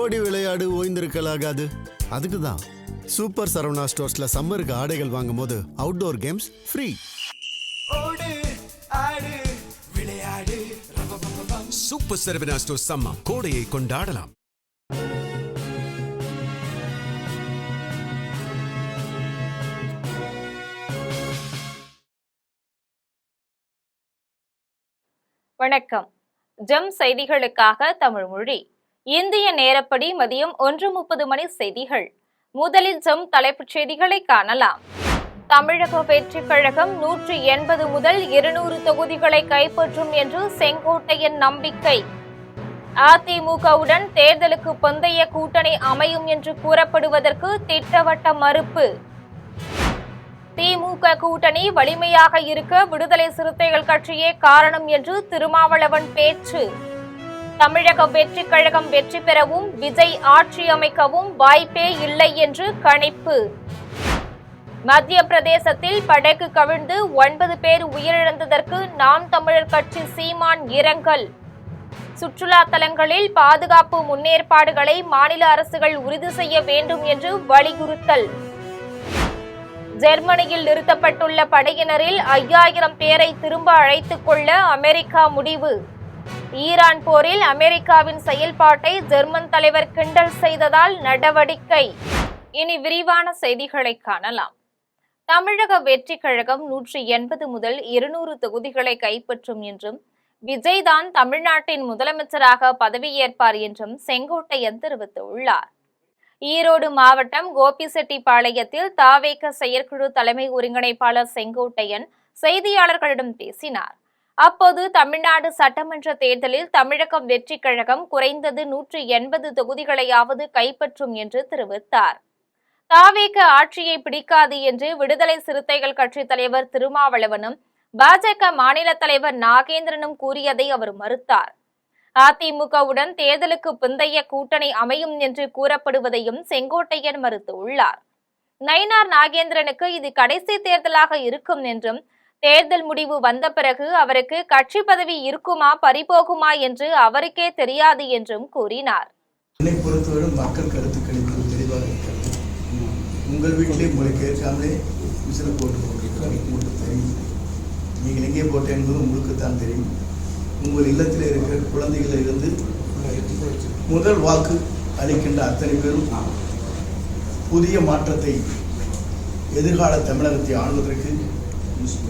ஓடி விளையாடு ஓய்ந்திருக்கலாகாது. அதுக்கு தான் சூப்பர் சரவணா ஸ்டோர்ஸ்ல சம்மருக்கு ஆடைகள் வாங்கும் போது outdoor games free. Super Saravana stores summer கோடையை கொண்டாடலாம். வணக்கம். ஜெம் செய்திகளுக்காக தமிழ் மொழி. இந்திய நேரப்படி மதியம் 1:30 மணி செய்திகள். முதலில் ஜெம் தலைப்புச் செய்திகளை காணலாம். தமிழக வெற்றி கழகம் 180 முதல் 200 தொகுதிகளை கைப்பற்றும் என்று செங்கோட்டையன் நம்பிக்கை. அதிமுகவுடன் தேர்தலுக்கு பிந்தைய கூட்டணி அமையும் என்று கூறப்படுவதற்கு திட்டவட்ட மறுப்பு. திமுக கூட்டணி வலிமையாக இருக்க விடுதலை சிறுத்தைகள் கட்சியே காரணம் என்று திருமாவளவன் பேச்சு. தமிழக வெற்றி கழகம் வெற்றி பெறவும் விஜய் ஆட்சி அமைக்கவும் வாய்ப்பே இல்லை என்று கணிப்பு. மத்திய பிரதேசத்தில் படகு கவிழ்ந்து 9 பேர் உயிரிழந்ததற்கு நாம் தமிழர் கட்சி சீமான் இரங்கல். சுற்றுலா தலங்களில் பாதுகாப்பு முன்னேற்பாடுகளை மாநில அரசுகள் உறுதி செய்ய வேண்டும் என்று வலியுறுத்தல். ஜெர்மனியில் நிறுத்தப்பட்டுள்ள படையினரில் 5000 பேரை திரும்ப அழைத்துக் கொள்ள அமெரிக்கா முடிவு. ஈரான் போரில் அமெரிக்காவின் செயல்பாட்டை ஜெர்மன் தலைவர் கிண்டல் செய்ததால் நடவடிக்கை. இனி விரிவான செய்திகளை காணலாம். தமிழக வெற்றி கழகம் 180 முதல் 200 தொகுதிகளை கைப்பற்றும் என்றும் விஜய் தான் தமிழ்நாட்டின் முதலமைச்சராக பதவியேற்பார் என்றும் செங்கோட்டையன் தெரிவித்துள்ளார். ஈரோடு மாவட்டம் கோபிசெட்டிப்பாளையத்தில் தவேக செயற்குழு தலைமை ஒருங்கிணைப்பாளர் செங்கோட்டையன் செய்தியாளர்களிடம் பேசினார். அப்போது தமிழ்நாடு சட்டமன்ற தேர்தலில் தமிழகம் வெற்றி கழகம் குறைந்தது 180 தொகுதிகளையாவது கைப்பற்றும் என்று தெரிவித்தார். தவேக ஆட்சியை பிடிக்காது என்று விடுதலை சிறுத்தைகள் கட்சி தலைவர் திருமாவளவனும் பாஜக மாநில தலைவர் நாகேந்திரனும் கூறியதை அவர் மறுத்தார். அதிமுகவுடன் தேர்தலுக்கு பிந்தைய கூட்டணி அமையும் என்று கூறப்படுவதையும் செங்கோட்டையன் மறுத்துள்ளார். நயினார் நாகேந்திரனுக்கு இது கடைசி தேர்தலாக இருக்கும் என்றும் தேர்தல் முடிவு வந்த பிறகு அவருக்கு கட்சி பதவி இருக்குமா பறிபோகுமா என்று அவருக்கே தெரியாது என்றும் கூறினார். என்னை பொறுத்தவரை மக்கள் கருத்துக்களில் தெளிவாக இருக்கிறது. உங்கள் வீட்டிலே உங்களுக்கு ஏற்காமலே விசில் போட்டு போட்டிருக்கிறார். உங்களுக்கு தெரியும். நீங்கள் எங்கே போட்டேன் என்பது உங்களுக்குத்தான் தெரியும். உங்கள் இல்லத்தில் இருக்கிற குழந்தைகளில் இருந்து முதல் வாக்கு அளிக்கின்ற அத்தனை பேரும் புதிய மாற்றத்தை எதிர்கால தமிழகத்தை ஆளுவதற்கு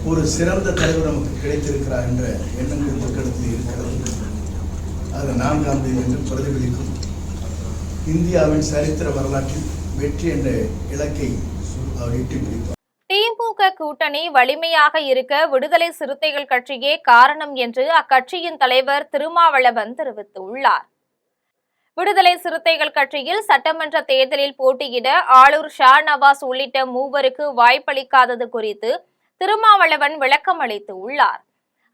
ஒரு சிறந்த தலைவர் நமக்கு கிடைத்திருக்கிறார் என்ற எண்ணங்கள் மக்களிடத்தில் இருக்கிறது. அது 4ஆம் தேதி என்று பிரதிபலிக்கும். இந்தியாவின் சரித்திர வரலாற்றில் வெற்றி என்ற இலக்கை அவர் எட்டி பிடிப்பார். திமுக கூட்டணி வலிமையாக இருக்க விடுதலை சிறுத்தைகள் கட்சியே காரணம் என்று அக்கட்சியின் தலைவர் திருமாவளவன் தெரிவித்துள்ளார். விடுதலை சிறுத்தைகள் கட்சியில் சட்டமன்ற தேர்தலில் போட்டியிட ஆளூர் ஷா நவாஸ் உள்ளிட்ட மூவருக்கு வாய்ப்பளிக்காதது குறித்து திருமாவளவன் விளக்கம் அளித்துள்ளார்.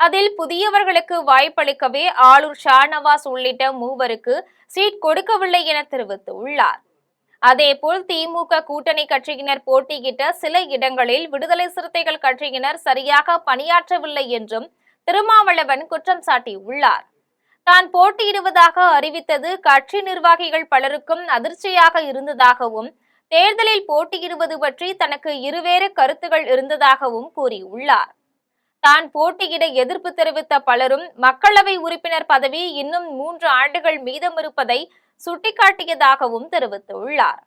அதில் புதியவர்களுக்கு வாய்ப்பளிக்கவே ஆளூர் ஷா நவாஸ் உள்ளிட்ட மூவருக்கு சீட் கொடுக்கவில்லை என தெரிவித்துள்ளார். அதேபோல் திமுக கூட்டணி கட்சியினர் போட்டியிட்ட சில இடங்களில் விடுதலை சிறுத்தைகள் கட்சியினர் சரியாக பணியாற்றவில்லை என்றும் திருமாவளவன் குற்றம் சாட்டியுள்ளார். தான் போட்டியிடுவதாக அறிவித்தது கட்சி நிர்வாகிகள் பலருக்கும் அதிர்ச்சியாக இருந்ததாகவும் தேர்தலில் போட்டியிடுவது பற்றி தனக்கு இருவேறு கருத்துகள் இருந்ததாகவும் கூறியுள்ளார். தான் போட்டியிட எதிர்ப்பு தெரிவித்த பலரும் மக்களவை உறுப்பினர் பதவி இன்னும் 3 ஆண்டுகள் மீதமிருப்பதை சுட்டிக்காட்டியதாகவும் தெரிவித்துள்ளார்.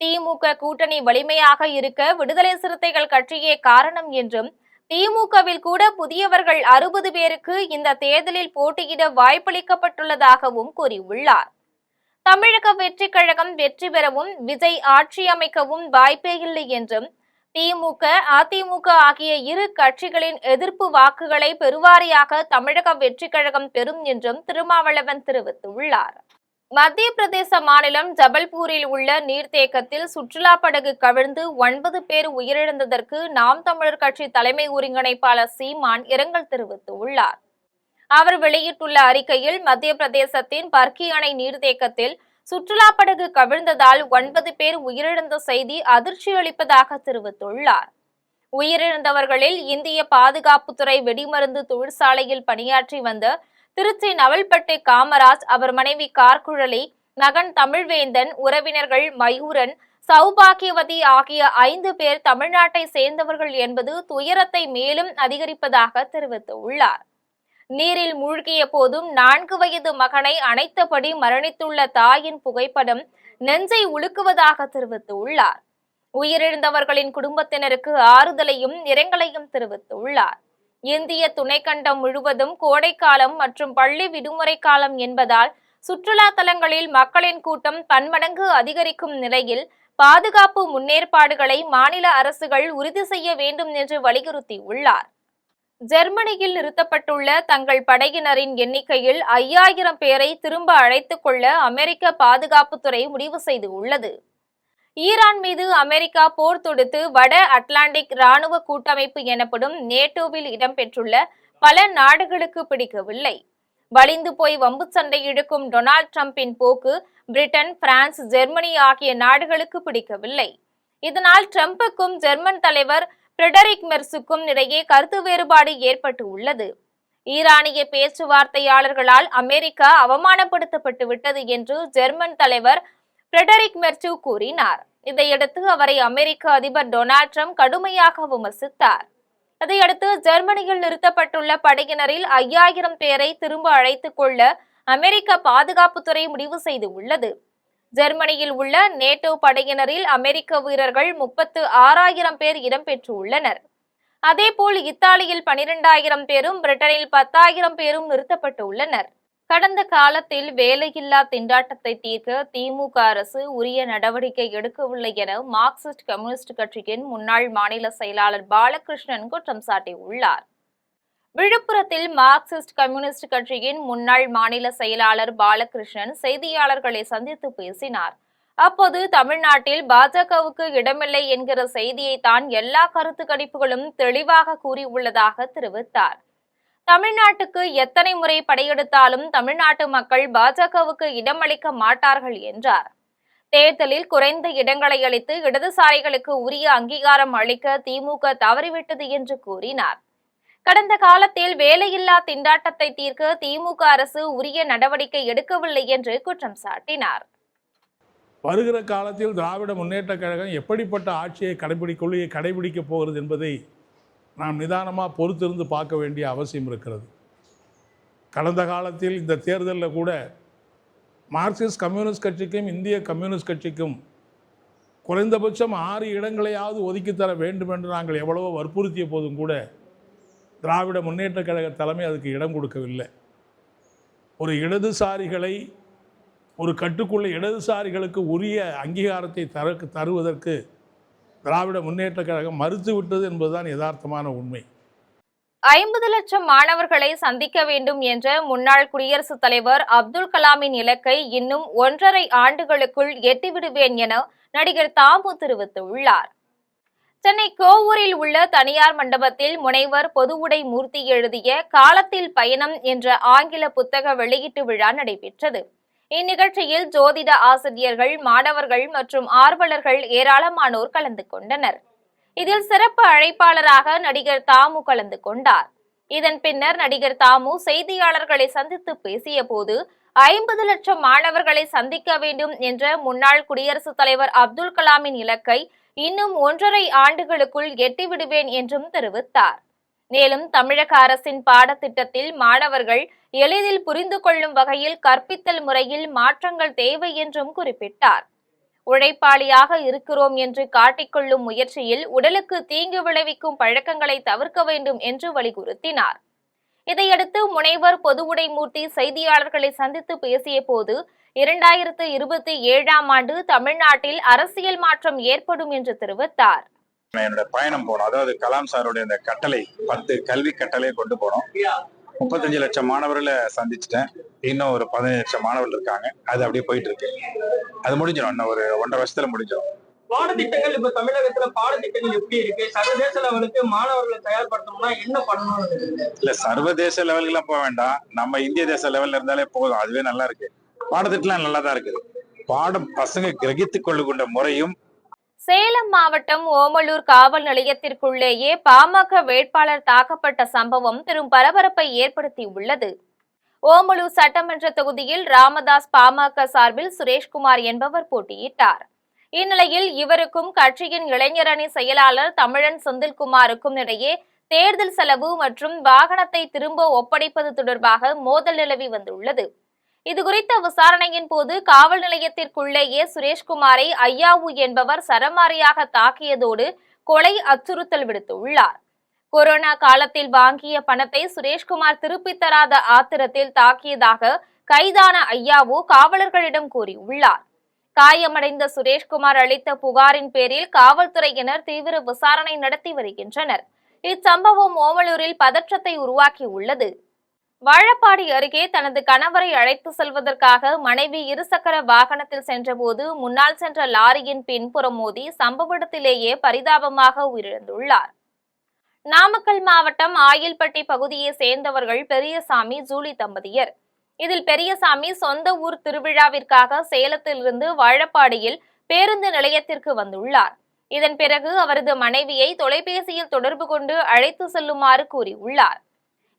திமுக கூட்டணி வலிமையாக இருக்க விடுதலை சிறுத்தைகள் கட்சியே காரணம் என்றும் திமுகவில் கூட புதியவர்கள் 60 பேருக்கு இந்த தேர்தலில் போட்டியிட வாய்ப்பளிக்கப்பட்டுள்ளதாகவும் கூறியுள்ளார். தமிழக வெற்றி கழகம் வெற்றி பெறவும் விஜய் ஆட்சி அமைக்கவும் வாய்ப்பே இல்லை என்றும் திமுக அதிமுக ஆகிய இரு கட்சிகளின் எதிர்ப்பு வாக்குகளை பெருவாரியாக தமிழக வெற்றி கழகம் பெறும் என்றும் திருமாவளவன் தெரிவித்துள்ளார். மத்திய பிரதேச மாநிலம் ஜபல்பூரில் உள்ள நீர்த்தேக்கத்தில் சுற்றுலா படகு கவிழ்ந்து 9 பேர் உயிரிழந்ததற்கு நாம் தமிழர் கட்சி தலைமை ஒருங்கிணைப்பாளர் சீமான் இரங்கல் தெரிவித்துள்ளார். அவர் வெளியிட்டுள்ள அறிக்கையில் மத்திய பிரதேசத்தின் பர்கி அணை நீர்த்தேக்கத்தில் சுற்றுலா படகு கவிழ்ந்ததால் 9 பேர் உயிரிழந்த செய்தி அதிர்ச்சி அளிப்பதாக தெரிவித்துள்ளார். உயிரிழந்தவர்களில் இந்திய பாதுகாப்புத்துறை வெடிமருந்து தொழிற்சாலையில் பணியாற்றி வந்த திருச்சி நவல்பட்டு காமராஜ், அவர் மனைவி கார்குழலி, மகன் தமிழ்வேந்தன், உறவினர்கள் மயூரன், சௌபாகியவதி ஆகிய 5 பேர் தமிழ்நாட்டை சேர்ந்தவர்கள் என்பது துயரத்தை மேலும் அதிகரிப்பதாக தெரிவித்துள்ளார். நீரில் மூழ்கிய போதும் 4 வயது மகனை அணைத்தபடி மரணித்துள்ள தாயின் புகைப்படம் நெஞ்சை உலுக்குவதாக தெரிவித்துள்ளார். உயிரிழந்தவர்களின் குடும்பத்தினருக்கு ஆறுதலையும் இரங்கலையும் தெரிவித்துள்ளார். இந்திய துணைக்கண்டம் முழுவதும் கோடைக்காலம் மற்றும் பள்ளி விடுமுறை காலம் என்பதால் சுற்றுலா தலங்களில் மக்களின் கூட்டம் பன்மடங்கு அதிகரிக்கும் நிலையில் பாதுகாப்பு முன்னேற்பாடுகளை மாநில அரசுகள் உறுதி செய்ய வேண்டும் என்று வலியுறுத்தியுள்ளார். ஜெர்மனியில் நிறுத்தப்பட்டுள்ள தங்கள் படையினரின் எண்ணிக்கையில் 5000 பேரை திரும்ப அழைத்துக் கொள்ள அமெரிக்க பாதுகாப்புத்துறை முடிவு செய்துள்ளது. ஈரான் மீது அமெரிக்கா போர் தொடுத்து வட அட்லாண்டிக் இராணுவ கூட்டமைப்பு எனப்படும் நேட்டோவில் இடம்பெற்றுள்ள பல நாடுகளுக்கு பிடிக்கவில்லை. வலிந்து போய் வம்பு சண்டை இழுக்கும் டொனால்ட் டிரம்பின் போக்கு பிரிட்டன், பிரான்ஸ், ஜெர்மனி ஆகிய நாடுகளுக்கு பிடிக்கவில்லை. இதனால் டிரம்புக்கும் ஜெர்மன் தலைவர் பிரெடரிக் மெர்ஸுக்கும் இடையே கருத்து வேறுபாடு ஏற்பட்டு உள்ளது. ஈரானிய பேச்சுவார்த்தையாளர்களால் அமெரிக்கா அவமானப்படுத்தப்பட்டு விட்டது என்று ஜெர்மன் தலைவர் பிரெடரிக் மெர்சு கூறினார். இதையடுத்து அவரை அமெரிக்க அதிபர் டொனால்ட் ட்ரம்ப் கடுமையாக விமர்சித்தார். இதையடுத்து ஜெர்மனியில் நிறுத்தப்பட்டுள்ள படையினரில் 5000 பேரை திரும்ப அழைத்துக் கொள்ள அமெரிக்க பாதுகாப்புத்துறை முடிவு செய்துள்ளது. ஜெர்மனியில் உள்ள நேட்டோ படையினரில் அமெரிக்க வீரர்கள் 36,000 பேர் இடம்பெற்றுள்ளனர். அதேபோல் இத்தாலியில் 12,000 பேரும், பிரிட்டனில் 10,000 பேரும் நிறுத்தப்பட்டுள்ளனர். கடந்த காலத்தில் வேலையில்லா திண்டாட்டத்தை தீர்க்க திமுக அரசு உரிய நடவடிக்கை எடுக்கவில்லை என மார்க்சிஸ்ட் கம்யூனிஸ்ட் கட்சியின் முன்னாள் மாநில செயலாளர் பாலகிருஷ்ணன் குற்றம் சாட்டியுள்ளார். விழுப்புரத்தில் மார்க்சிஸ்ட் கம்யூனிஸ்ட் கட்சியின் முன்னாள் மாநில செயலாளர் பாலகிருஷ்ணன் செய்தியாளர்களை சந்தித்து பேசினார். அப்போது தமிழ்நாட்டில் பாஜகவுக்கு இடமில்லை என்கிற செய்தியை தான் எல்லா கருத்து கணிப்புகளும் தெளிவாக கூறியுள்ளதாக தெரிவித்தார். தமிழ்நாட்டுக்கு எத்தனை முறை படையெடுத்தாலும் தமிழ்நாட்டு மக்கள் பாஜகவுக்கு இடமளிக்க மாட்டார்கள் என்றார். தேர்தலில் குறைந்த இடங்களை அளித்து இடதுசாரிகளுக்கு உரிய அங்கீகாரம் அளிக்க திமுக தவறிவிட்டது என்று கூறினார். கடந்த காலத்தில் வேலையில்லா திண்டாட்டத்தை தீர்க்க திமுக அரசு உரிய நடவடிக்கை எடுக்கவில்லை என்று குற்றம் சாட்டினார். வருகிற காலத்தில் திராவிட முன்னேற்றக் கழகம் எப்படிப்பட்ட ஆட்சியை கடைபிடிக்கப் போகிறது என்பதை நாம் நிதானமாக பொறுத்திருந்து பார்க்க வேண்டிய அவசியம் இருக்கிறது. கடந்த காலத்தில் இந்த தேர்தலில் கூட மார்க்சிஸ்ட் கம்யூனிஸ்ட் கட்சிக்கும் இந்திய கம்யூனிஸ்ட் கட்சிக்கும் குறைந்தபட்சம் 6 இடங்களையாவது ஒதுக்கித்தர வேண்டும் என்று நாங்கள் எவ்வளவோ வற்புறுத்திய போதும் கூட திராவிட முன்னேற்றக் கழக தலைமை அதுக்கு இடம் கொடுக்கவில்லை. ஒரு இடதுசாரிகளை ஒரு கட்டுக்குள்ள இடதுசாரிகளுக்கு உரிய அங்கீகாரத்தை தருவதற்கு திராவிட முன்னேற்றக் கழகம் மறுத்துவிட்டது என்பதுதான் யதார்த்தமான உண்மை. 50 லட்சம் மாணவர்களை சந்திக்க வேண்டும் என்ற முன்னாள் குடியரசுத் தலைவர் அப்துல் கலாமின் இலக்கை இன்னும் 1.5 ஆண்டுகளுக்குள் எட்டிவிடுவேன் என நடிகர் தாமு தெரிவித்துள்ளார். சென்னை கோவூரில் உள்ள தனியார் மண்டபத்தில் முனைவர் பொதுவுடை மூர்த்தி எழுதிய காலத்தில் பயணம் என்ற ஆங்கில புத்தக வெளியீட்டு விழா நடைபெற்றது. இந்நிகழ்ச்சியில் ஜோதிட ஆசிரியர்கள், மாணவர்கள் மற்றும் ஆர்வலர்கள் ஏராளமானோர் கலந்து கொண்டனர். இதில் சிறப்பு அழைப்பாளராக நடிகர் தாமு கலந்து கொண்டார். இதன் பின்னர் நடிகர் தாமு செய்தியாளர்களை சந்தித்து பேசிய போது 50 லட்சம் மாணவர்களை சந்திக்க வேண்டும் என்ற முன்னாள் குடியரசுத் தலைவர் அப்துல் கலாமின் இலக்கை இன்னும் 1.5 ஆண்டுகளுக்குள் எட்டிவிடுவேன் என்றும் தெரிவித்தார். மேலும் தமிழக அரசின் பாடத்திட்டத்தில் மாணவர்கள் எளிதில் புரிந்து கொள்ளும் வகையில் கற்பித்தல் முறையில் மாற்றங்கள் தேவை என்றும் குறிப்பிட்டார். உழைப்பாளியாக இருக்கிறோம் என்று காட்டிக்கொள்ளும் முயற்சியில் உடலுக்கு தீங்கு விளைவிக்கும் பழக்கங்களை தவிர்க்க வேண்டும் என்று வலியுறுத்தினார். இதையடுத்து முனைவர் பொதுவுடை மூர்த்தி செய்தியாளர்களை சந்தித்து பேசிய போது 2027ஆம் ஆண்டு தமிழ்நாட்டில் அரசியல் மாற்றம் ஏற்படும் என்று தெரிவித்தார். என்னோட பயணம் போனோம், அதாவது கலாம் சாருடைய இந்த கட்டளை 10 கல்வி கட்டளையை கொண்டு போனோம். 35 லட்சம் மாணவர்களை சந்திச்சிட்டேன். இன்னும் ஒரு 15 லட்சம் மாணவர்கள் இருக்காங்க. அது அப்படியே போயிட்டு இருக்கு. அது முடிஞ்சிடும், இன்னும் ஒரு 1.5 வருஷத்துல முடிஞ்சிடும். பாடத்திட்டங்கள் இப்ப தமிழகத்துல பாடத்திட்டங்கள் எப்படி இருக்கு? சர்வதேச லெவலுக்கு மாணவர்களை தயார்படுத்தணும்னா என்ன பண்ணணும்? இல்ல, சர்வதேச லெவலுக்குலாம் போக வேண்டாம், நம்ம இந்திய தேச லெவல்ல இருந்தாலே போதும். அதுவே நல்லா இருக்கு. பாடத்திட்டம் நல்லா தான் இருக்குது. பாடம் பசங்க கிரகித்துக் கொள்ளுகின்ற முறையும். சேலம் மாவட்டம் ஓமலூர் காவல் நிலையத்திற்குள்ளேயே பாமக வேட்பாளர் தாக்கப்பட்ட சம்பவம் பெரும் பரபரப்பை ஏற்படுத்தியுள்ளது. ஓமலூர் சட்டமன்ற தொகுதியில் ராமதாஸ் பாமக சார்பில் சுரேஷ்குமார் என்பவர் போட்டியிட்டார். இந்நிலையில் இவருக்கும் கட்சியின் இளைஞரணி செயலாளர் தமிழன் செந்தில்குமாருக்கும் இடையே தேர்தல் செலவு மற்றும் வாகனத்தை திரும்ப ஒப்படைப்பது தொடர்பாக மோதல் நிலவி வந்துள்ளது. இதுகுறித்த விசாரணையின் போது காவல் நிலையத்திற்குள்ளேயே சுரேஷ்குமாரை ஐயாவு என்பவர் சரமாரியாக தாக்கியதோடு கொலை அச்சுறுத்தல் விடுத்துள்ளார். கொரோனா காலத்தில் வாங்கிய பணத்தை சுரேஷ்குமார் திருப்பித் தராத ஆத்திரத்தில் தாக்கியதாக கைதான ஐயாவு காவலர்களிடம் கூறியுள்ளார். காயமடைந்த சுரேஷ்குமார் அளித்த புகாரின் பேரில் காவல்துறையினர் தீவிர விசாரணை நடத்தி வருகின்றனர். இச்சம்பவம் ஓமலூரில் பதற்றத்தை உருவாக்கியுள்ளது. வாழப்பாடி அருகே தனது கணவரை அழைத்து செல்வதற்காக மனைவி இருசக்கர வாகனத்தில் சென்றபோது முன்னால் சென்ற லாரியின் பின்புறம் மோதி சம்பவ இடத்திலேயே பரிதாபமாக உயிரிழந்துள்ளார். நாமக்கல் மாவட்டம் ஆயில்பட்டி பகுதியை சேர்ந்தவர்கள் பெரியசாமி, ஜூலி தம்பதியர். இதில் பெரியசாமி சொந்த ஊர் திருவிழாவிற்காக சேலத்திலிருந்து வாழப்பாடியில் பேருந்து நிலையத்திற்கு வந்துள்ளார். இதன் பிறகு அவரது மனைவியை தொலைபேசியில் தொடர்பு கொண்டு அழைத்து செல்லுமாறு கூறியுள்ளார்.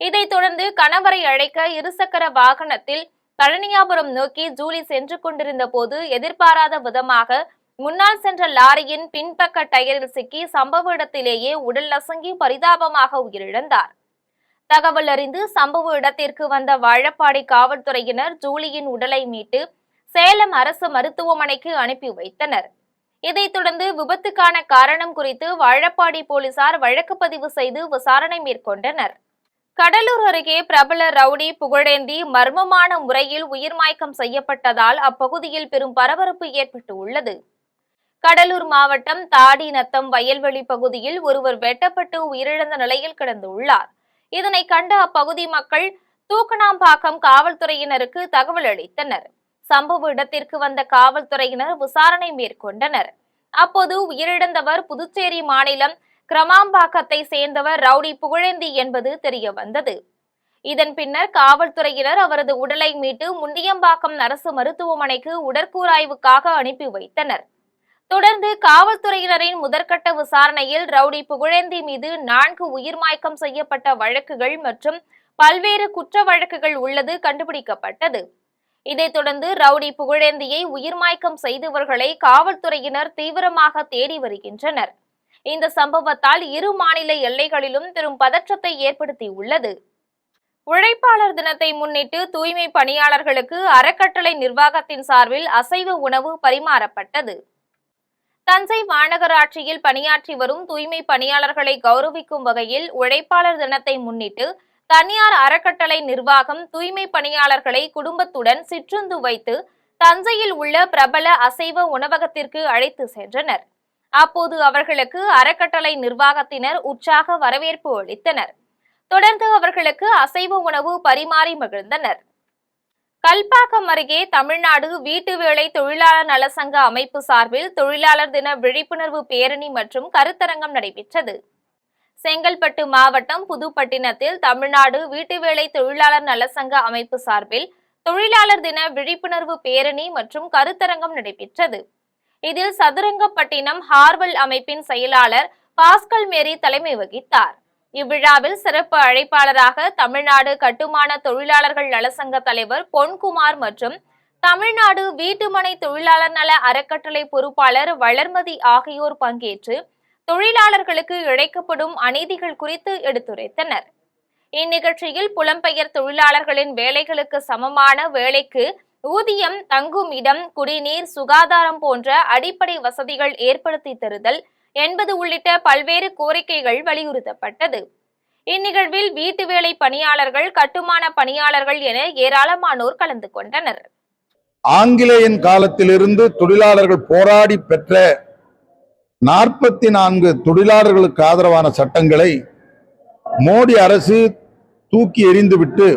இதைத் தொடர்ந்து கணவரை அழைக்க இருசக்கர வாகனத்தில் பழனியாபுரம் நோக்கி ஜூலி சென்று கொண்டிருந்த போது எதிர்பாராத விதமாக முன்னால் சென்ற லாரியின் பின்பக்க டயரில் சிக்கி சம்பவ இடத்திலேயே உடல் நசுங்கி பரிதாபமாக உயிரிழந்தார். தகவல் அறிந்து சம்பவ இடத்திற்கு வந்த வாழப்பாடி காவல்துறையினர் ஜூலியின் உடலை மீட்டு சேலம் அரசு மருத்துவமனைக்கு அனுப்பி வைத்தனர். இதைத் தொடர்ந்து விபத்துக்கான காரணம் குறித்து வாழப்பாடி போலீசார் வழக்கு பதிவு செய்து விசாரணை மேற்கொண்டனர். கடலூர் அருகே பிரபல ரவுடி புகழேந்தி மர்மமான முறையில் உயிர்மாய்க்கம் செய்யப்பட்டதால் அப்பகுதியில் பெரும் பரபரப்பு ஏற்பட்டுள்ளது. கடலூர் மாவட்டம் தாடிநத்தம் வயல்வெளி பகுதியில் ஒருவர் வெட்டப்பட்டு உயிரிழந்த நிலையில் கிடந்துள்ளார். இதனை கண்ட அப்பகுதி மக்கள் தூக்கணாம்பாக்கம் காவல்துறையினருக்கு தகவல் அளித்தனர். சம்பவ இடத்திற்கு வந்த காவல்துறையினர் விசாரணை மேற்கொண்டனர். அப்போது உயிரிழந்தவர் புதுச்சேரி மாநிலம் கிரமாம்பாக்கத்தை சேர்ந்தவர் ரவுடி புகழேந்தி என்பது தெரிய வந்தது. இதன் பின்னர் காவல்துறையினர் அவரது உடலை மீட்டு முண்டியம்பாக்கம் அரசு மருத்துவமனைக்கு உடற்கூராய்வுக்காக அனுப்பி வைத்தனர். தொடர்ந்து காவல்துறையினரின் முதற்கட்ட விசாரணையில் ரவுடி புகழேந்தி மீது 4 உயிர்மாய்க்கம் செய்யப்பட்ட வழக்குகள் மற்றும் பல்வேறு குற்ற வழக்குகள் உள்ளது கண்டுபிடிக்கப்பட்டது. இதைத் தொடர்ந்து ரவுடி புகழேந்தியை உயிர்மாய்க்கம் செய்தவர்களை காவல்துறையினர் தீவிரமாக தேடி வருகின்றனர். இந்த சம்பவத்தால் இரு மாநில எல்லைகளிலும் பெரும் பதற்றத்தை ஏற்படுத்தியுள்ளது. உழைப்பாளர் தினத்தை முன்னிட்டு தூய்மை பணியாளர்களுக்கு அறக்கட்டளை நிர்வாகத்தின் சார்பில் அசைவ உணவு பரிமாறப்பட்டது. தஞ்சை மாநகராட்சியில் பணியாற்றி வரும் தூய்மை பணியாளர்களை கௌரவிக்கும் வகையில் உழைப்பாளர் தினத்தை முன்னிட்டு தனியார் அறக்கட்டளை நிர்வாகம் தூய்மை பணியாளர்களை குடும்பத்துடன் சிற்றுந்து வைத்து தஞ்சையில் உள்ள பிரபல அசைவ உணவகத்திற்கு அழைத்து சென்றனர். அப்போது அவர்களுக்கு அறக்கட்டளை நிர்வாகத்தினர் உற்சாக வரவேற்பு அளித்தனர். தொடர்ந்து அவர்களுக்கு அசைவ உணவு பரிமாறி மகிழ்ந்தனர். கல்பாக்கம் அருகே தமிழ்நாடு வீட்டு வேலை தொழிலாளர் நலசங்க அமைப்பு சார்பில் தொழிலாளர் தின விழிப்புணர்வு பேரணி மற்றும் கருத்தரங்கம் நடைபெற்றது. செங்கல்பட்டு மாவட்டம் புதுப்பட்டினத்தில் தமிழ்நாடு வீட்டு வேலை தொழிலாளர் நலசங்க அமைப்பு சார்பில் தொழிலாளர் தின விழிப்புணர்வு பேரணி மற்றும் கருத்தரங்கம் நடைபெற்றது. இதில் சதுரங்கப்பட்டினம் ஹார்வல் அமைப்பின் செயலாளர் பாஸ்கல் மேரி தலைமை வகித்தார். இவ்விழாவில் சிறப்பு அழைப்பாளராக தமிழ்நாடு கட்டுமான தொழிலாளர்கள் நலசங்க தலைவர் பொன்குமார் மற்றும் தமிழ்நாடு வீட்டுமனை தொழிலாளர் நல அறக்கட்டளை பொறுப்பாளர் வளர்மதி ஆகியோர் பங்கேற்று தொழிலாளர்களுக்கு இழைக்கப்படும் அநீதிகள் குறித்து எடுத்துரைத்தனர். இந்நிகழ்ச்சியில் புலம்பெயர் தொழிலாளர்களின் வேலைகளுக்கு சமமான வேலைக்கு ஊதியம், தங்கும் இடம், குடிநீர், சுகாதாரம் போன்ற அடிப்படை வசதிகள் ஏற்படுத்தி தருதல் என்பது உள்ளிட்ட பல்வேறு கோரிக்கைகள் வலியுறுத்தப்பட்டது. இந்நிகழ்வில் வீட்டு வேலை பணியாளர்கள், கட்டுமான பணியாளர்கள் என ஏராளமானோர் கலந்து கொண்டனர். ஆங்கிலேயன் காலத்திலிருந்து தொழிலாளர்கள் போராடி பெற்ற 44 தொழிலாளர்களுக்கு ஆதரவான சட்டங்களை மோடி அரசு தூக்கி எறிந்துவிட்டு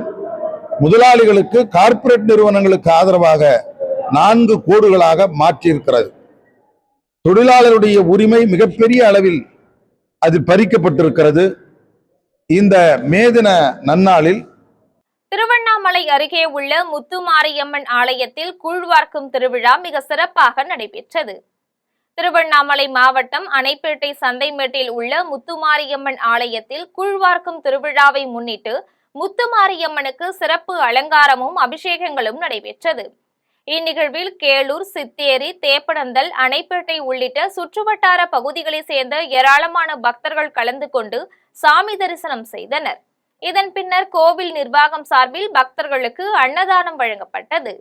முதலாளிகளுக்கு, கார்ப்பரேட் நிறுவனங்களுக்கு ஆதரவாக 4 கோடுகளாக மாற்றியிருக்கிறது. தொழிலாளருடைய உரிமை மிகப்பெரிய அளவில் அது பறிக்கப்பட்டிருக்கிறது. இந்த மே தின நன்னாளில் திருவண்ணாமலை அருகே உள்ள முத்துமாரியம்மன் ஆலயத்தில் கூழ்வார்க்கும் திருவிழா மிக சிறப்பாக நடைபெற்றது. திருவண்ணாமலை மாவட்டம் அணைப்பேட்டை சந்தைமேட்டில் உள்ள முத்துமாரியம்மன் ஆலயத்தில் கூழ்வார்க்கும் திருவிழாவை முன்னிட்டு முத்துமாரியம்மனுக்கு சிறப்பு அலங்காரமும் அபிஷேகங்களும் நடைபெற்றது. இந்நிகழ்வில் கேளூர், சித்தேரி, தேப்பனந்தல், அணைப்பேட்டை உள்ளிட்ட சுற்றுவட்டார பகுதிகளை சேர்ந்த ஏராளமான பக்தர்கள் கலந்து கொண்டு சாமி தரிசனம் செய்தனர். இதன் பின்னர் கோவில் நிர்வாகம் சார்பில் பக்தர்களுக்கு அன்னதானம் வழங்கப்பட்டது.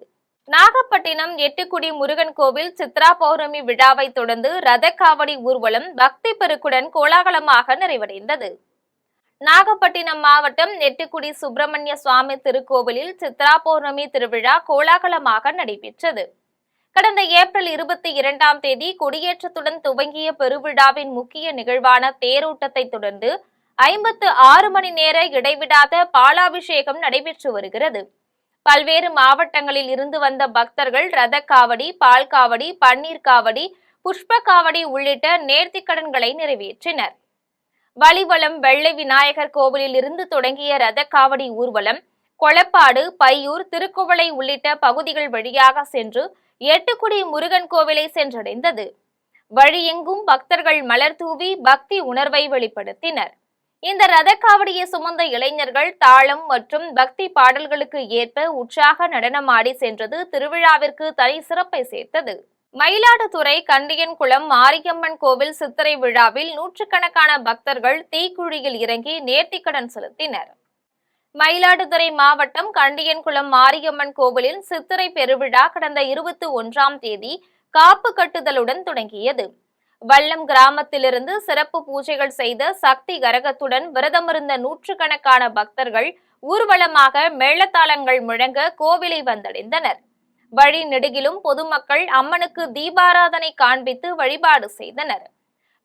நாகப்பட்டினம் எட்டுக்குடி முருகன் கோவில் சித்ரா பௌர்ணமி விழாவை தொடர்ந்து ரதக்காவடி ஊர்வலம் பக்தி பெருக்குடன் கோலாகலமாக நிறைவடைந்தது. நாகப்பட்டினம் மாவட்டம் எட்டுக்குடி சுப்பிரமணிய சுவாமி திருக்கோவிலில் சித்ரா பௌர்ணமி திருவிழா கோலாகலமாக நடைபெற்றது. கடந்த ஏப்ரல் 22ஆம் தேதி கொடியேற்றத்துடன் துவங்கிய பெருவிழாவின் முக்கிய நிகழ்வான தேரோட்டத்தை தொடர்ந்து 56 மணி நேர இடைவிடாத பாலாபிஷேகம் நடைபெற்று வருகிறது. பல்வேறு மாவட்டங்களில் இருந்து வந்த பக்தர்கள் ரதக்காவடி, பால்காவடி, பன்னீர் காவடி, புஷ்ப காவடி உள்ளிட்ட நேர்த்திக்கடன்களை நிறைவேற்றினர். வலிவலம் வெள்ளை விநாயகர் கோவிலில் இருந்து தொடங்கிய ரதக்காவடி ஊர்வலம் கொளப்பாடு, பையூர், திருக்குவளை உள்ளிட்ட பகுதிகள் வழியாக சென்று எட்டுக்குடி முருகன் கோவிலை சென்றடைந்தது. வழியெங்கும் பக்தர்கள் மலர் தூவி பக்தி உணர்வை வெளிப்படுத்தினர். இந்த ரதக்காவடியை சுமந்த இளைஞர்கள் தாளம் மற்றும் பக்தி பாடல்களுக்கு ஏற்ப உற்சாக நடனமாடி சென்றது திருவிழாவிற்கு தனி சிறப்பை சேர்த்தது. மயிலாடுதுறை கண்டியன்குளம் மாரியம்மன் கோவில் சித்திரை விழாவில் நூற்றுக்கணக்கான பக்தர்கள் தீக்குழியில் இறங்கி நேர்த்திக்கடன் செலுத்தினர். மயிலாடுதுறை மாவட்டம் கண்டியன்குளம் மாரியம்மன் கோவிலில் சித்திரை பெருவிழா கடந்த 21ஆம் தேதி காப்பு கட்டுதலுடன் தொடங்கியது. வல்லம் கிராமத்திலிருந்து சிறப்பு பூஜைகள் செய்த சக்தி கரகத்துடன் விரதமிருந்த நூற்றுக்கணக்கான பக்தர்கள் ஊர்வலமாக மேளதாளங்கள் முழங்க கோவிலை வந்தடைந்தனர். வழி நெடுகிலும் பொதுமக்கள் அம்மனுக்கு தீபாராதனை காண்பித்து வழிபாடு செய்தனர்.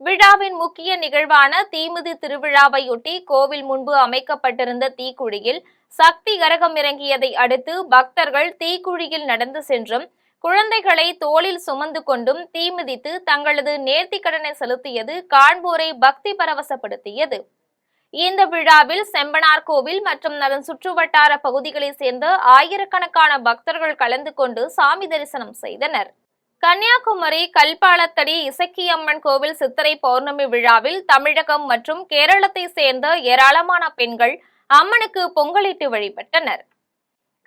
விழாவின் முக்கிய நிகழ்வான தீமிதி திருவிழாவையொட்டி கோவில் முன்பு அமைக்கப்பட்டிருந்த தீக்குழியில் சக்தி கரகம் இறங்கியதை அடுத்து பக்தர்கள் தீக்குழியில் நடந்து சென்றும் குழந்தைகளை தோளில் சுமந்து கொண்டும் தீமிதித்து தங்களது நேர்த்திக்கடனை செலுத்தியது காண்போரை பக்தி பரவசப்படுத்தியது. இந்த விழாவில் செம்பனார் கோவில் மற்றும் அதன் சுற்றுவட்டார பகுதிகளை சேர்ந்த ஆயிரக்கணக்கான பக்தர்கள் கலந்து கொண்டு சாமி தரிசனம் செய்தனர். கன்னியாகுமரி கல்பாலத்தடி இசக்கியம்மன் கோவில் சித்திரை பௌர்ணமி விழாவில் தமிழகம் மற்றும் கேரளத்தை சேர்ந்த ஏராளமான பெண்கள் அம்மனுக்கு பொங்கலிட்டு வழிபட்டனர்.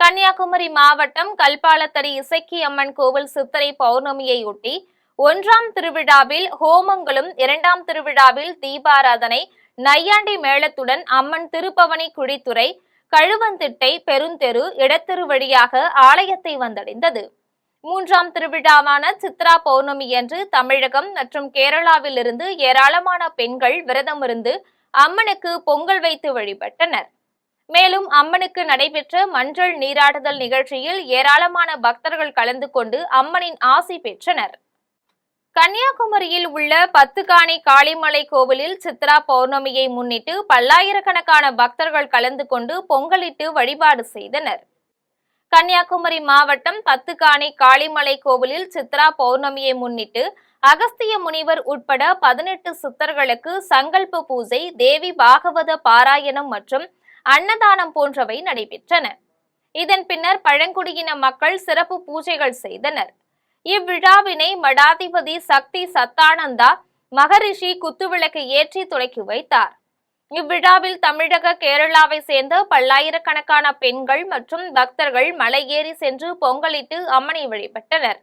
கன்னியாகுமரி மாவட்டம் கல்பாலத்தடி இசக்கியம்மன் கோவில் சித்திரை பௌர்ணமியையொட்டி 1ஆம் திருவிழாவில் ஹோமங்களும் 2ஆம் திருவிழாவில் தீபாராதனை, நையாண்டி மேளத்துடன் அம்மன் திருப்பவனி குழித்துறை, கழுவந்திட்டை, பெருந்தெரு, இடத்தெரு வழியாக ஆலயத்தை வந்தடைந்தது. 3ஆம் திருவிழாவான சித்ரா பௌர்ணமியன்று தமிழகம் மற்றும் கேரளாவில் இருந்து ஏராளமான பெண்கள் விரதமிருந்து அம்மனுக்கு பொங்கல் வைத்து வழிபட்டனர். மேலும் அம்மனுக்கு நடைபெற்ற மஞ்சள் நீராடுதல் நிகழ்ச்சியில் ஏராளமான பக்தர்கள் கலந்து கொண்டு அம்மனின் ஆசி பெற்றனர். கன்னியாகுமரியில் உள்ள பத்துகாணி காளிமலை கோவிலில் சித்ரா பௌர்ணமியை முன்னிட்டு பல்லாயிரக்கணக்கான பக்தர்கள் கலந்து கொண்டு பொங்கலிட்டு வழிபாடு செய்தனர். கன்னியாகுமரி மாவட்டம் பத்துகாணி காளிமலை கோவிலில் சித்ரா பௌர்ணமியை முன்னிட்டு அகஸ்திய முனிவர் உட்பட 18 சித்தர்களுக்கு சங்கல்ப பூஜை, தேவி பாகவத பாராயணம் மற்றும் அன்னதானம் போன்றவை நடைபெற்றன. இதன் பின்னர் பழங்குடியின மக்கள் சிறப்பு பூஜைகள் செய்தனர். இவ்விழாவினை மடாதிபதி சக்தி சத்தானந்தா மகரிஷி குத்துவிளக்கு ஏற்றி தொடக்கி வைத்தார். இவ்விழாவில் தமிழக, கேரளாவை சேர்ந்த பல்லாயிரக்கணக்கான பெண்கள் மற்றும் பக்தர்கள் மலை ஏறி சென்று பொங்கலிட்டு அம்மனை வழிபட்டனர்.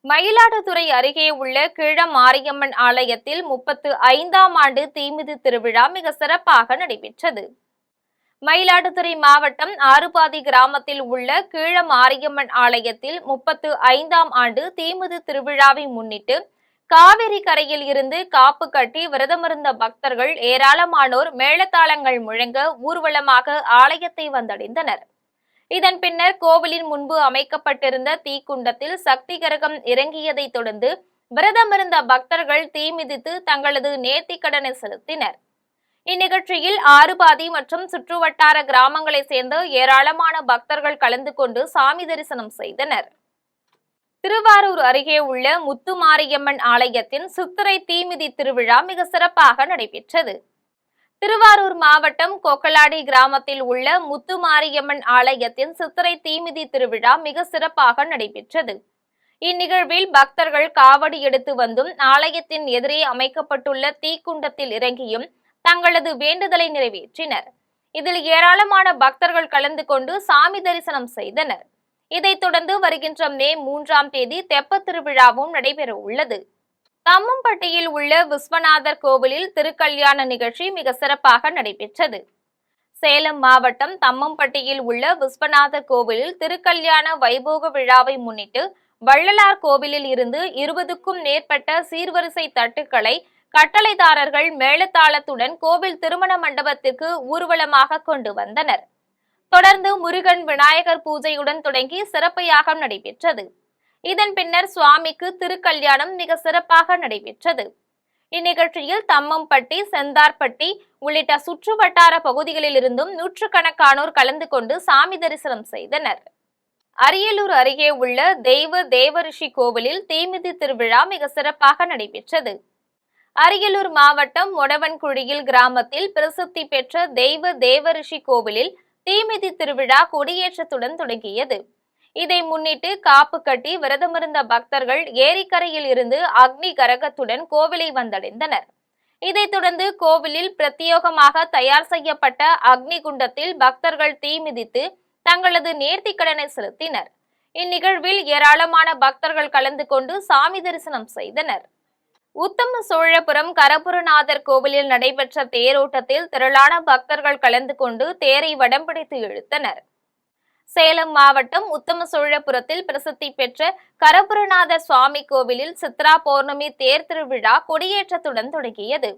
மயிலாடுதுறை அருகே உள்ள கீழமாரியம்மன் ஆலயத்தில் 35ஆம் ஆண்டு தீமிதி திருவிழா மிக சிறப்பாக நடைபெற்றது. மயிலாடுதுறை மாவட்டம் ஆறுபாதி கிராமத்தில் உள்ள கீழமாரியம்மன் ஆலயத்தில் 35ஆம் ஆண்டு தீமிதி திருவிழாவை முன்னிட்டு காவிரி கரையில் இருந்து காப்பு கட்டி விரதமிருந்த பக்தர்கள் ஏராளமானோர் மேளதாளங்கள் முழங்க ஊர்வலமாக ஆலயத்தை வந்தடைந்தனர். இதன் பின்னர் கோவிலின் முன்பு அமைக்கப்பட்டிருந்த தீக்குண்டத்தில் சக்தி கரகம் இறங்கியதை தொடர்ந்து விரதமிருந்த பக்தர்கள் தீ மிதித்து தங்களது நேர்த்திக்கடனை செலுத்தினர். இந்நிகழ்ச்சியில் ஆறுபாதி மற்றும் சுற்றுவட்டார கிராமங்களை சேர்ந்த ஏராளமான பக்தர்கள் கலந்து கொண்டு சாமி தரிசனம் செய்தனர். திருவாரூர் அருகே உள்ள முத்துமாரியம்மன் ஆலயத்தின் சித்திரை தீமிதி திருவிழா மிக சிறப்பாக நடைபெற்றது. திருவாரூர் மாவட்டம் கொக்கலாடி கிராமத்தில் உள்ள முத்துமாரியம்மன் ஆலயத்தின் சித்திரை தீமிதி திருவிழா மிக சிறப்பாக நடைபெற்றது. இந்நிகழ்வில் பக்தர்கள் காவடி எடுத்து வந்தும் ஆலயத்தின் எதிரே அமைக்கப்பட்டுள்ள தீக்குண்டத்தில் இறங்கியும் தங்களது வேண்டுதலை நிறைவேற்றினர். இதில் ஏராளமான பக்தர்கள் கலந்து கொண்டு சாமி தரிசனம் செய்தனர். இதைத் தொடர்ந்து வருகின்ற மே 3ஆம் தேதி தெப்பத் திருவிழாவும் நடைபெற உள்ளது. தம்மம்பட்டியில் உள்ள விஸ்வநாதர் கோவிலில் திருக்கல்யாண நிகழ்ச்சி மிக சிறப்பாக நடைபெற்றது. சேலம் மாவட்டம் தம்மம்பட்டியில் உள்ள விஸ்வநாதர் கோவிலில் திருக்கல்யாண வைபோக விழாவை முன்னிட்டு வள்ளலார் கோவிலில் இருந்து 20க்கும் மேற்பட்ட சீர்வரிசை தட்டுக்களை கட்டளைதாரர்கள் மேளதாளத்துடன் கோவில் திருமண மண்டபத்திற்கு ஊர்வலமாக கொண்டு வந்தனர். தொடர்ந்து முருகன் விநாயகர் பூஜையுடன் தொடங்கி சிறப்பு யாகம் நடைபெற்றது. இதன் பின்னர் சுவாமிக்கு திருக்கல்யாணம் மிக சிறப்பாக நடைபெற்றது. இந்நிகழ்ச்சியில் தம்மம்பட்டி, செந்தார்பட்டி உள்ளிட்ட சுற்று வட்டார பகுதிகளில் இருந்தும் நூற்றுக்கணக்கானோர் கலந்து கொண்டு சாமி தரிசனம் செய்தனர். அரியலூர் அருகே உள்ள தேவரிஷி கோவிலில் தீமிதி திருவிழா மிக சிறப்பாக நடைபெற்றது. அரியலூர் மாவட்டம் மொடவன்குழியில் கிராமத்தில் பிரசித்தி பெற்ற தேவரிஷி கோவிலில் தீமிதி திருவிழா கொடியேற்றத்துடன் தொடங்கியது. இதை முன்னிட்டு காப்பு கட்டி விரதமிருந்த பக்தர்கள் ஏரிக்கரையில் இருந்து அக்னி கரகத்துடன் கோவிலை வந்தடைந்தனர். இதைத் தொடர்ந்து கோவிலில் பிரத்யேகமாக தயார் செய்யப்பட்ட அக்னி குண்டத்தில் பக்தர்கள் தீ மிதித்து தங்களது நேர்த்திக்கடனை செலுத்தினர். இந்நிகழ்வில் ஏராளமான பக்தர்கள் கலந்து கொண்டு சாமி தரிசனம் செய்தனர். உத்தம சோழபுரம் கரபுரநாதர் கோவிலில் நடைபெற்ற தேரோட்டத்தில் திரளான பக்தர்கள் கலந்து கொண்டு தேரை வடம்பிடித்து இழுத்தனர். சேலம் மாவட்டம் உத்தம சோழபுரத்தில் பிரசித்தி பெற்ற கரபுரநாதர் சுவாமி கோவிலில் சித்ரா பௌர்ணமி தேர் திருவிழா கொடியேற்றத்துடன் தொடங்கியது.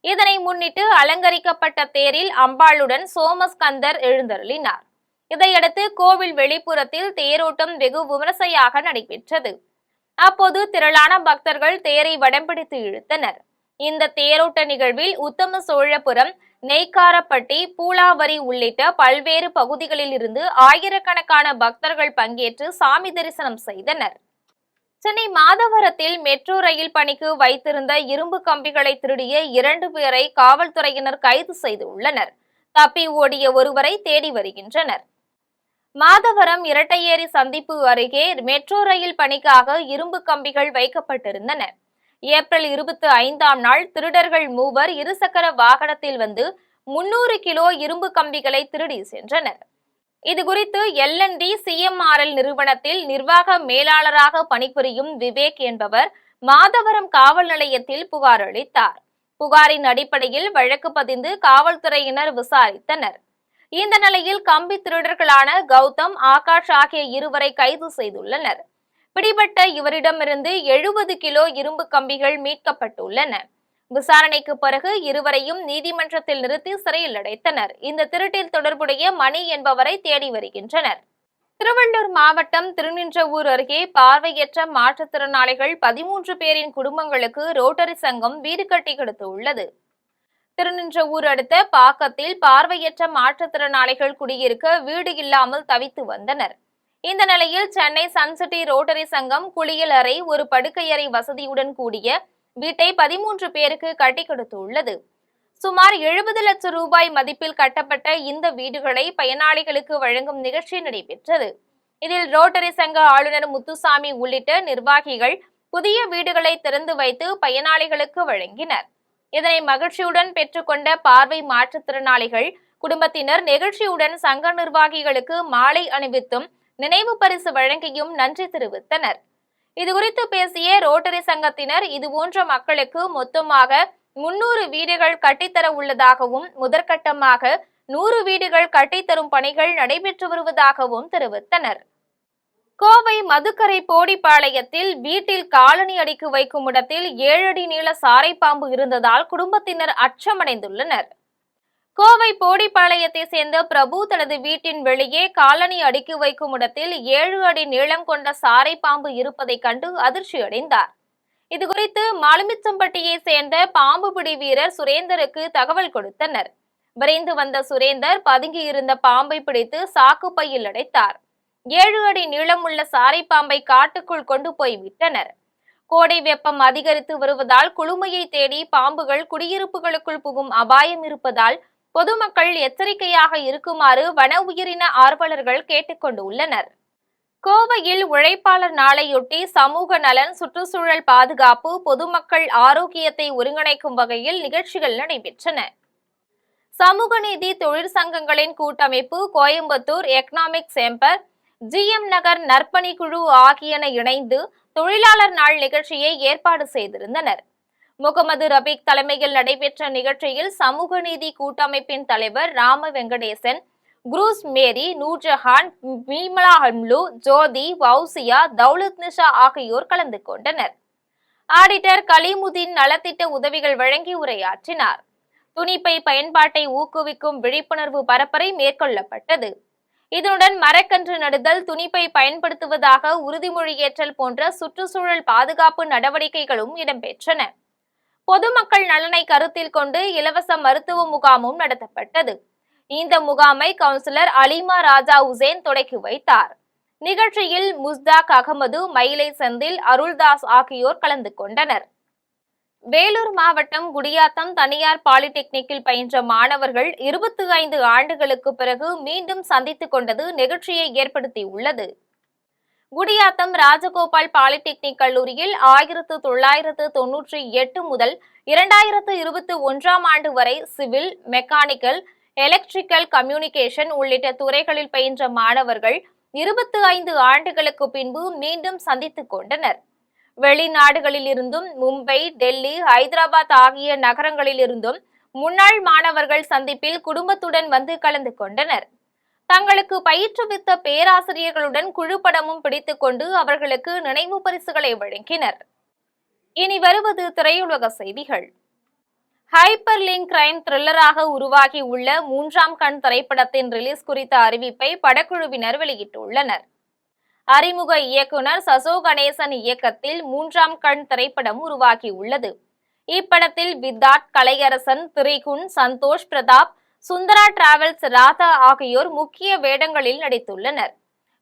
இதனை முன்னிட்டு அலங்கரிக்கப்பட்ட தேரில் அம்பாளுடன் சோமஸ்கந்தர் எழுந்தருளினார். இதையடுத்து கோவில் வெளிப்புறத்தில் தேரோட்டம் வெகு விமரிசையாக நடைபெற்றது. அப்போது திரளான பக்தர்கள் தேரை வடம்பிடித்து இழுத்தனர். இந்த தேரோட்ட நிகழ்வில் உத்தம சோழபுரம், நெய்க்காரப்பட்டி, பூலாவரி உள்ளிட்ட பல்வேறு பகுதிகளில் இருந்து ஆயிரக்கணக்கான பக்தர்கள் பங்கேற்று சாமி தரிசனம் செய்தனர். சென்னை மாதவரத்தில் மெட்ரோ ரயில் பணிக்கு வைத்திருந்த இரும்பு கம்பிகளை திருடிய 2 பேரை காவல்துறையினர் கைது செய்துள்ளனர். தப்பி ஓடிய ஒருவரை தேடி வருகின்றனர். மாதவரம் இரட்டையேரி சந்திப்பு அருகே மெட்ரோ ரயில் பணிக்காக இரும்பு கம்பிகள் வைக்கப்பட்டிருந்தன. ஏப்ரல் 25ஆம் நாள் திருடர்கள் 3 இருசக்கர வாகனத்தில் வந்து 300 கிலோ இரும்பு கம்பிகளை திருடி சென்றனர். இதுகுறித்து L&D CMRL நிறுவனத்தில் நிர்வாக மேலாளராக பணிபுரியும் விவேக் என்பவர் மாதவரம் காவல் நிலையத்தில் புகார் அளித்தார். புகாரின் அடிப்படையில் வழக்கு பதிந்து காவல்துறையினர் விசாரித்தனர். இந்த நிலையில் கம்பி திருடர்களான கௌதம், ஆகாஷ் ஆகிய இருவரை கைது செய்துள்ளனர். பிடிபட்ட இவரிடமிருந்து 70 கிலோ இரும்பு கம்பிகள் மீட்கப்பட்டுள்ளன. விசாரணைக்கு பிறகு இருவரையும் நீதிமன்றத்தில் நிறுத்தி சிறையில் அடைத்தனர். இந்த திருட்டில் தொடர்புடைய மணி என்பவரை தேடி வருகின்றனர். திருவள்ளூர் மாவட்டம் திருநின்றவூர் அருகே பார்வையற்ற மாற்றுத்திறனாளிகள் 13 பேரின் குடும்பங்களுக்கு ரோட்டரி சங்கம் வீடு கட்டி கொடுத்துள்ளது. திருநின்றவூர் அடுத்த பாக்கத்தில் பார்வையற்ற மாற்றுத்திறனாளிகள் குடியிருக்க வீடு இல்லாமல் தவித்து வந்தனர். இந்த நிலையில் சென்னை சன்சிட்டி ரோட்டரி சங்கம் குளியல் அறை, ஒரு படுக்கையறை வசதியுடன் கூடிய வீட்டை 13 பேருக்கு கட்டி கொடுத்துள்ளது. சுமார் 70 லட்சம் ரூபாய் மதிப்பில் கட்டப்பட்ட இந்த வீடுகளை பயனாளிகளுக்கு வழங்கும் நிகழ்ச்சி நடைபெற்றது. இதில் ரோட்டரி சங்க ஆளுநர் முத்துசாமி உள்ளிட்ட நிர்வாகிகள் புதிய வீடுகளை திறந்து வைத்து பயனாளிகளுக்கு வழங்கினர். இதனை மகிழ்ச்சியுடன் பெற்றுக்கொண்ட பார்வை மாற்றுத்திறனாளிகள் குடும்பத்தினர் நெகிழ்ச்சியுடன் சங்க நிர்வாகிகளுக்கு மாலை அணிவித்தும் நினைவு பரிசு வழங்கியும் நன்றி தெரிவித்தனர். இதுகுறித்து பேசிய ரோட்டரி சங்கத்தினர் இதுபோன்ற மக்களுக்கு மொத்தமாக 300 வீடுகள் கட்டித்தர உள்ளதாகவும் முதற்கட்டமாக 100 வீடுகள் கட்டித்தரும் பணிகள் நடைபெற்று வருவதாகவும் தெரிவித்தனர். கோவை மதுக்கரை போடிப்பாளையத்தில் வீட்டில் காலணி அடிக்கு வைக்கும் இடத்தில் 7 அடி நீள சாரைப்பாம்பு இருந்ததால் குடும்பத்தினர் அச்சமடைந்துள்ளனர். கோவை போடிப்பாளையத்தை சேர்ந்த பிரபு தனது வீட்டின் வெளியே காலணி அடுக்கி வைக்கும் இடத்தில் 7 அடி நீளம் கொண்ட சாரைப்பாம்பு இருப்பதை கண்டு அதிர்ச்சி அடைந்தார். இதுகுறித்து மாலுமிச்சம்பட்டியை சேர்ந்த பாம்பு பிடி வீரர் சுரேந்தருக்கு தகவல் கொடுத்தனர். விரைந்து வந்த சுரேந்தர் பதுங்கியிருந்த பாம்பை பிடித்து சாக்கு பையில் அடைத்தார். 7 அடி நீளமுள்ள சாரைப்பாம்பை காட்டுக்குள் கொண்டு போய் விட்டனர். கோடை வெப்பம் அதிகரித்து வருவதால் குளுமையை தேடி பாம்புகள் குடியிருப்புகளுக்குள் புகும் அபாயம் இருப்பதால் பொதுமக்கள் எச்சரிக்கையாக இருக்குமாறு வன உயிரின ஆர்வலர்கள் கேட்டுக்கொண்டுள்ளனர். கோவையில் உழைப்பாளர் நாளையொட்டி சமூக நலன், சுற்றுச்சூழல் பாதுகாப்பு, பொதுமக்கள் ஆரோக்கியத்தை ஒருங்கிணைக்கும் வகையில் நிகழ்ச்சிகள் நடைபெற்றன. சமூக நீதி தொழிற்சங்கங்களின் கூட்டமைப்பு, கோயம்புத்தூர் எக்கனாமிக் சேம்பர், ஜிஎம் நகர் நற்பணி குழு ஆகியன இணைந்து தொழிலாளர் நாள் நிகழ்ச்சியை ஏற்பாடு செய்திருந்தனர். முகமது ரபீக் தலைமையில் நடைபெற்ற நிகழ்ச்சியில் சமூக நீதி கூட்டமைப்பின் தலைவர் ராம வெங்கடேசன், குரூஸ் மேரி, நூர்ஜஹான், மீமலா ஹம்லு, ஜோதி, வவுசியா, தௌலத் நிஷா ஆகியோர் கலந்து கொண்டனர். ஆடிட்டர் கலீமுதீன் நலத்திட்ட உதவிகள் வழங்கி உரையாற்றினார். துணிப்பை பயன்பாட்டை ஊக்குவிக்கும் விழிப்புணர்வு பரப்புரை மேற்கொள்ளப்பட்டது. இதனுடன் மரக்கன்று நடுதல், துணிப்பை பயன்படுத்துவதாக உறுதிமொழி ஏற்றல் போன்ற சுற்றுச்சூழல் பாதுகாப்பு நடவடிக்கைகளும் இடம்பெற்றன. பொதுமக்கள் நலனை கருத்தில் கொண்டு இலவச மருத்துவ முகாமும் நடத்தப்பட்டது. இந்த முகாமை கவுன்சிலர் அலிமா ராஜா உசேன் தொடக்கி வைத்தார். நிகழ்ச்சியில் முஸ்தாக் அகமது, மயிலை செந்தில், அருள்தாஸ் ஆகியோர் கலந்து கொண்டனர். வேலூர் மாவட்டம் குடியாத்தம் தனியார் பாலிடெக்னிக்கில் பயின்ற மாணவர்கள் 25 ஆண்டுகளுக்கு பிறகு மீண்டும் சந்தித்துக் கொண்டது நெகிழ்ச்சியை ஏற்படுத்தியுள்ளது. குடியாத்தம் ராஜகோபால் பாலிடெக்னிக் கல்லூரியில் 1998 முதல் 2021 ஆண்டு வரை சிவில், மெக்கானிக்கல், எலக்ட்ரிக்கல், கம்யூனிகேஷன் உள்ளிட்ட துறைகளில் பயின்ற மாணவர்கள் 25 ஆண்டுகளுக்கு பின்பு மீண்டும் சந்தித்துக் கொண்டனர். வெளிநாடுகளில் இருந்தும், மும்பை, டெல்லி, ஹைதராபாத் ஆகிய நகரங்களில் இருந்தும் முன்னாள் மாணவர்கள் சந்திப்பில் குடும்பத்துடன் வந்து கலந்து கொண்டனர். தங்களுக்கு பயிற்றுவித்த பேராசிரியர்களுடன் குழுப்படமும் பிடித்துக் கொண்டு அவர்களுக்கு நினைவு பரிசுகளை வழங்கினர். இனி வருவது திரையுலக செய்திகள். ஹைப்பர் லிங்க் கிரைம் த்ரில்லராக உருவாகி உள்ள 3ஆம் கண் திரைப்படத்தின் ரிலீஸ் குறித்த அறிவிப்பை படக்குழுவினர் வெளியிட்டுள்ளனர். அறிமுக இயக்குனர் சசோ கணேசன் இயக்கத்தில் 3ஆம் கண் திரைப்படம் உருவாகியுள்ளது. இப்படத்தில் வித்தார்த், கலையரசன், திரிகுன், சந்தோஷ் பிரதாப், சுந்தரா டிராவல்ஸ் ராதா ஆகியோர் முக்கிய வேடங்களில் நடித்துள்ளனர்.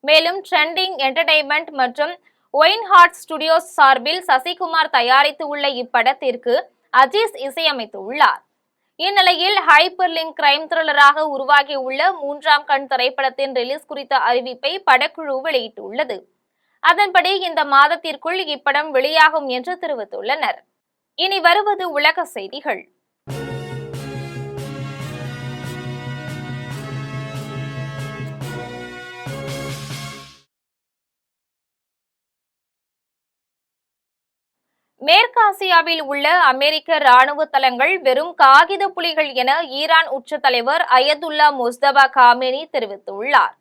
மேலும் ட்ரெண்டிங் என்டர்டெயின்மெண்ட் மற்றும் ஒயின் ஹார்ட் ஸ்டுடியோஸ் சார்பில் சசிகுமார் தயாரித்து உள்ள இப்படத்திற்கு அஜீஸ் இசையமைத்துள்ளார். இந்நிலையில் ஹைப்பர் லிங்க் கிரைம் த்ரில்லராக உருவாகி உள்ள 3ஆம் கண் திரைப்படத்தின் ரிலீஸ் குறித்த அறிவிப்பை படக்குழு வெளியிட்டுள்ளது. அதன்படி இந்த மாதத்திற்குள் இப்படம் வெளியாகும் என்று தெரிவித்துள்ளனர். இனி வருவது உலக செய்திகள். மேற்காசியாவில் உள்ள அமெரிக்க ராணுவ தளங்கள் வெறும் காகித புலிகள் என ஈரான் உச்ச தலைவர் அயதுல்லா முஸ்தபா காமேனி தெரிவித்துள்ளார்.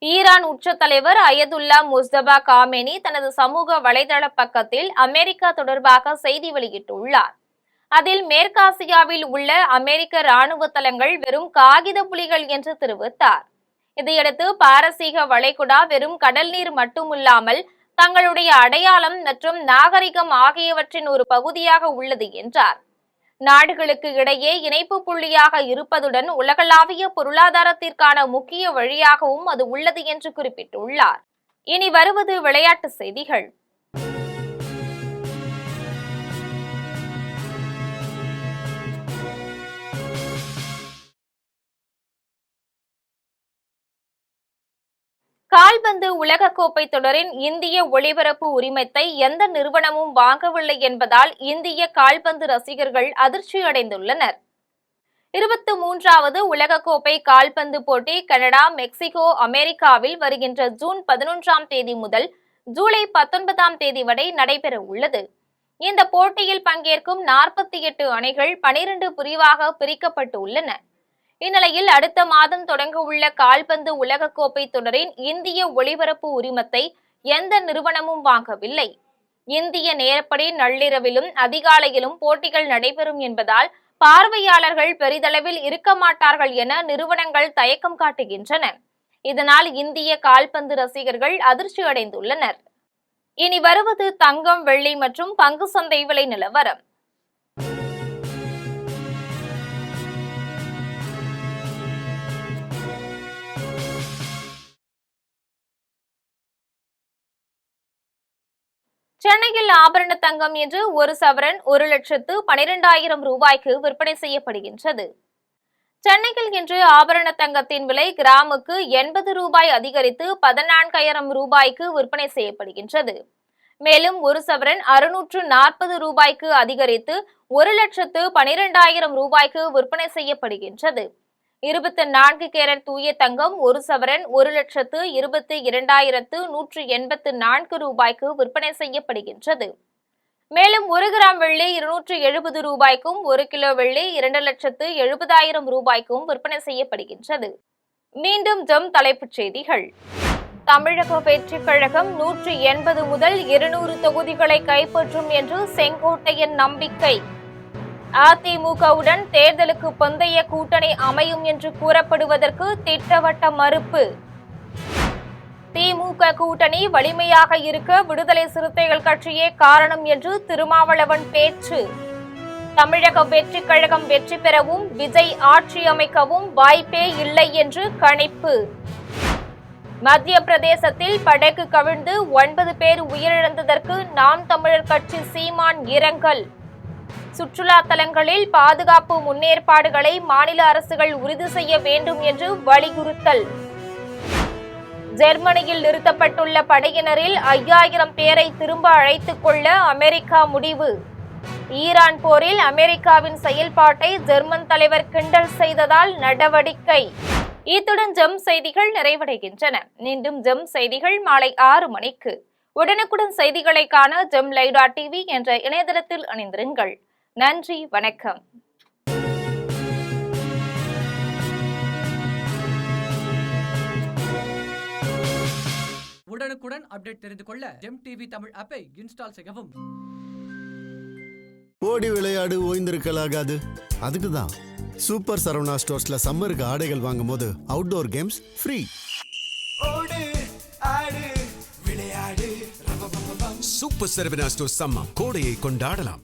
ஈரான் உச்ச தலைவர் அயதுல்லா முஸ்தபா காமேனி தனது சமூக வலைதள பக்கத்தில் அமெரிக்கா தொடர்பாக செய்தி வெளியிட்டுள்ளார். அதில் மேற்காசியாவில் உள்ள அமெரிக்க ராணுவ தளங்கள் வெறும் காகித புலிகள் என்று தெரிவித்தார். இதையடுத்து பாரசீக வளைகுடா வெறும் கடல் நீர் மட்டுமில்லாமல் தங்களுடைய அடையாளம் மற்றும் நாகரிகம் ஆகியவற்றின் ஒரு பகுதியாக உள்ளது என்றார். நாடுகளுக்கு இடையே இணைப்பு புள்ளியாக இருப்பதுடன் உலகளாவிய பொருளாதாரத்திற்கான முக்கிய வழியாகவும் அது உள்ளது என்று குறிப்பிட்டுள்ளார். இனி வருவது விளையாட்டு செய்திகள். கால்பந்து உலகக்கோப்பை தொடரின் இந்திய ஒளிபரப்பு உரிமத்தை எந்த நிறுவனமும் வாங்கவில்லை என்பதால் இந்திய கால்பந்து ரசிகர்கள் அதிர்ச்சி அடைந்துள்ளனர். 23வது உலகக்கோப்பை கால்பந்து போட்டி கனடா, மெக்சிகோ, அமெரிக்காவில் வருகின்ற ஜூன் 11ஆம் தேதி முதல் ஜூலை 19ஆம் தேதி வரை நடைபெற உள்ளது. இந்த போட்டியில் பங்கேற்கும் 48 அணிகள் 12 பிரிவாக பிரிக்கப்பட்டு உள்ளன. இந்நிலையில் அடுத்த மாதம் தொடங்க உள்ள கால்பந்து உலகக்கோப்பை தொடரின் இந்திய ஒளிபரப்பு உரிமத்தை எந்த நிறுவனமும் வாங்கவில்லை. இந்திய நேரப்படி நள்ளிரவிலும் அதிகாலையிலும் போட்டிகள் நடைபெறும் என்பதால் பார்வையாளர்கள் பெரிதளவில் இருக்க மாட்டார்கள் என நிறுவனங்கள் தயக்கம் காட்டுகின்றன. இதனால் இந்திய கால்பந்து ரசிகர்கள் அதிர்ச்சி அடைந்துள்ளனர். இனி வருவது தங்கம், வெள்ளி மற்றும் பங்கு சந்தை விலை நிலவரம். சென்னையில் ஆபரண தங்கம் இன்று 1 சவரன் 1,12,000 ரூபாய்க்கு விற்பனை செய்யப்படுகின்றது. சென்னையில் இன்று ஆபரண தங்கத்தின் விலை கிராமுக்கு 80 ரூபாய் அதிகரித்து 14,000 ரூபாய்க்கு விற்பனை செய்யப்படுகின்றது. மேலும் ஒரு சவரன் 640 ரூபாய்க்கு அதிகரித்து 1,12,000 ரூபாய்க்கு விற்பனை செய்யப்படுகின்றது. 24 கேரட் தூய தங்கம் ஒரு சவரன் 1,22,184 ரூபாய்க்கு விற்பனை செய்யப்படுகின்றது. மேலும் 1 கிராம் வெள்ளி 270 ரூபாய்க்கும் 1 கிலோ வெள்ளி 2,70,000 ரூபாய்க்கும் விற்பனை செய்யப்படுகின்றது. மீண்டும் ஜம் தலைப்புச் செய்திகள். தமிழக வெற்றிக் கழகம் 180 முதல் 200 தொகுதிகளை கைப்பற்றும் என்று செங்கோட்டையன் நம்பிக்கை. அதிமுகவுடன் தேர்தலுக்கு பிந்தைய கூட்டணி அமையும் என்று கூறப்படுவதற்கு திட்டவட்ட மறுப்பு. திமுக கூட்டணி வலிமையாக இருக்க விடுதலை சிறுத்தைகள் கட்சியே காரணம் என்று திருமாவளவன் பேச்சு. தமிழக வெற்றிக் கழகம் வெற்றி பெறவும் விஜய் ஆட்சி அமைக்கவும் வாய்ப்பே இல்லை என்று கணிப்பு. மத்திய பிரதேசத்தில் படகு கவிழ்ந்து 9 பேர் உயிரிழந்ததற்கு நாம் தமிழர் கட்சி சீமான் இரங்கல். சுற்றுலா தலங்களில் பாதுகாப்பு முன்னேற்பாடுகளை மாநில அரசுகள் உறுதி செய்ய வேண்டும் என்று வலியுறுத்தல். ஜெர்மனியில் நிறுத்தப்பட்டுள்ள படையினரில் 5000 பேரை திரும்ப அழைத்துக் கொள்ள அமெரிக்கா முடிவு. ஈரான் போரில் அமெரிக்காவின் செயல்பாட்டை ஜெர்மன் தலைவர் கிண்டல் செய்ததால் நடவடிக்கை. இத்துடன் ஜெம் செய்திகள் நிறைவடைகின்றன. மீண்டும் ஜெம் செய்திகள் மாலை 6 மணிக்கு. உடனுக்குடன் செய்திகளை காண gemlive.tv என்ற இணையதளத்தில் இணைந்திருங்கள். நன்றி, வணக்கம். உடனுக்குடன் அப்டேட் தெரிந்து கொள்ள ஜெம் டிவி தமிழ் ஆப்பை இன்ஸ்டால் செய்யவும். ஓடி விளையாடு ஓய்ந்திருக்கலாகாது. அதுக்கு தான் சூப்பர் சரவணா ஸ்டோர்ஸ்ல சம்மருக்கு ஆடைகள் வாங்கும் போது outdoor games free. Super Saravana stores summer கோடையை கொண்டாடலாம்.